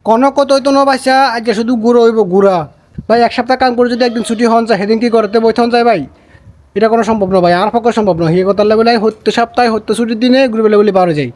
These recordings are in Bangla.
কোনো কত হইতো না পাইসা আজকে শুধু ঘুরো হইব ঘুরা ভাই। এক সপ্তাহ কাম করে যদি একদিন ছুটি হন যায় সেদিন কি করতে বইতে হন যায় ভাই? এটা কোনো সম্ভব না ভাই, আর পক্ষে সম্ভব না। সেই কথা বলে হত্যা সপ্তাহে হত্যা ছুটির দিনে ঘুরে বেলে বলে পাওয়া যায়।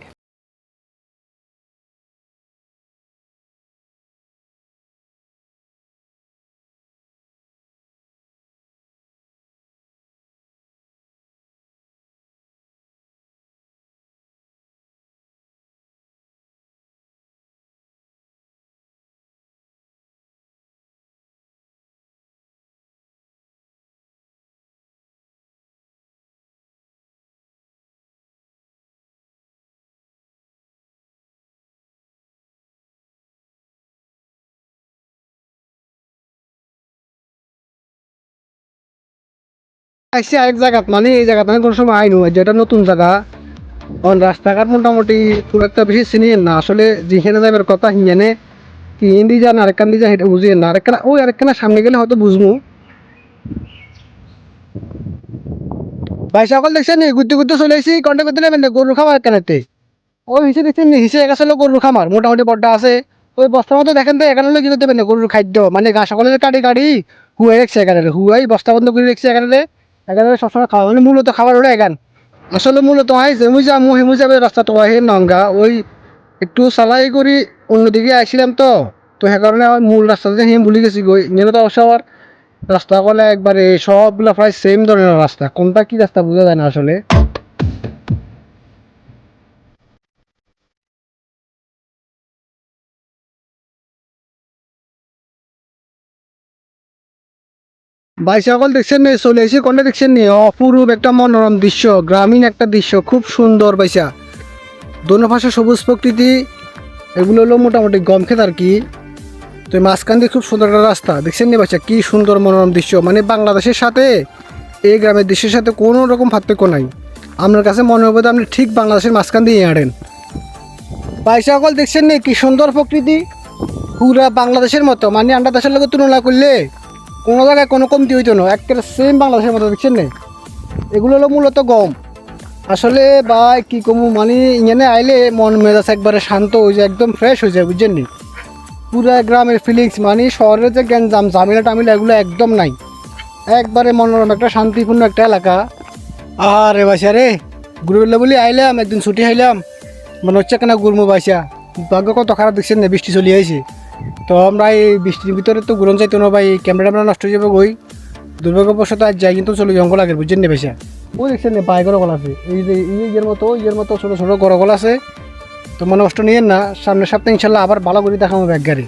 আইসি আরেক জায়গাত, মানে এই জায়গাতে আমি কোনো সময় আইনু, যেটা নতুন জায়গা। অন রাস্তাঘাট মোটামুটি খুব একটা বেশি চিনি না আসলে। যেখানে যাবার কথা হিয়ানে কি হিন্দি জান, আরেকখান দিয়ে যান সেটা বুঝিয়ে না। আরেকখানা ওই আরেকখানা সামনে গেলে হয়তো বুঝবো। ভাই সকল দেখছেন নি ঘুরতে ঘুরতে চলে আসি, কন্ট্যাক্ট করতে নেবেন গরুর খামার কেনাতে। ওই হিসেবে দেখছেন নি, হিসেবে গেছে হলো গরুর খামার, মোটামুটি বড্ডা আছে। ওই বস্তার মতো দেখেন তো, এখানে হলো কিনে দেবেন গরুর খাদ্য, মানে গা সকলের কাটি কাটি হুয়াই রাখছে এখানে, হুয়াই বস্তা বন্ধ করে রাখছে এখানে। এখানে সবসময় খাওয়া, মানে মূলত খাবার হলো এখান। আসলে মূলত হয় যে মুই যাবো হেমু যাবে রাস্তাটা হয় নঙ্গা, ওই একটু চালাই করি অন্যদিকে আইছিলাম তো। তো সে কারণে আমার মূল রাস্তাতে হেম ভুলে গেছি গই। নিয়ে তো অবশ্য আমার রাস্তা বলে একবারে সবগুলা প্রায় সেম ধরনের রাস্তা, কোনটা কি রাস্তা বোঝা যায় না আসলে। ভাই সকল দেখছেন নি, চলে এসে কোনটা দেখছেন নি, অপরূপ একটা মনোরম দৃশ্য, গ্রামীণ একটা দৃশ্য, খুব সুন্দর পাইসা। দোনো পাশে সবুজ প্রকৃতি, এগুলো হলো মোটামুটি গম ক্ষেত আর কি। তো এই মাঝখান দিয়ে খুব সুন্দর একটা রাস্তা দেখছেন নি পাইসা, কি সুন্দর মনোরম দৃশ্য। মানে বাংলাদেশের সাথে এই গ্রামের দৃশ্যের সাথে কোনো রকম পার্থক্য নাই। আপনার কাছে মনে হবে আপনি ঠিক বাংলাদেশের মাঝখান দিয়ে হাঁটেন। ভাই সকল দেখছেন নি কি সুন্দর প্রকৃতি, পুরা বাংলাদেশের মতো, মানে আন্ডা দেশের লোকের তুলনা করলে কোনো জায়গায় কোনো কমতি হইতো না, একেবারে সেম বাংলাদেশের মতো দেখছেন না। এগুলো হলো মূলত গম। আসলে ভাই কি কমু, মানে ইങ്ങനെ আইলে মন মেজাজ একবারে শান্ত হয়ে যায়, একদম ফ্রেশ হয়ে যায় বুঝছেন নি। পুরা গ্রামের ফিলিংস, মানে শহরের যে গ্যাঞ্জাম ঝামেলা টামিলা এগুলো একদম নাই। একবারে মনোরম একটা শান্তিপূর্ণ একটা এলাকা। আরে বাসা রে, ঘুরবে বলি আইলাম, একদিন ছুটি খাইলাম, মনে হচ্ছে কেন ঘুরমু বাসা। ভাগ্য কত খারাপ দেখছেন না, বৃষ্টি চলে আইছে। তো আমরা এই বৃষ্টির ভিতরে তো ঘুরন চাইতো না ভাই, ক্যামেরা ট্যামেরা নষ্ট হয়ে যাবে গই। দুর্ভাগ্যবশত আজ যাই কিন্তু চলে জঙ্গল আগের বুঝছেন না বেশা। ওই দেখছেন না পায়ে গরগল আছে, এই যে ইয়ের মতো ছোটো ছোটো গরগল আছে। তো মনে কষ্ট নিয়েন না, সামনের সপ্তাহে ইনশাল্লাহ আবার ভালো করে দেখাবো ব্যাগ গাড়ি।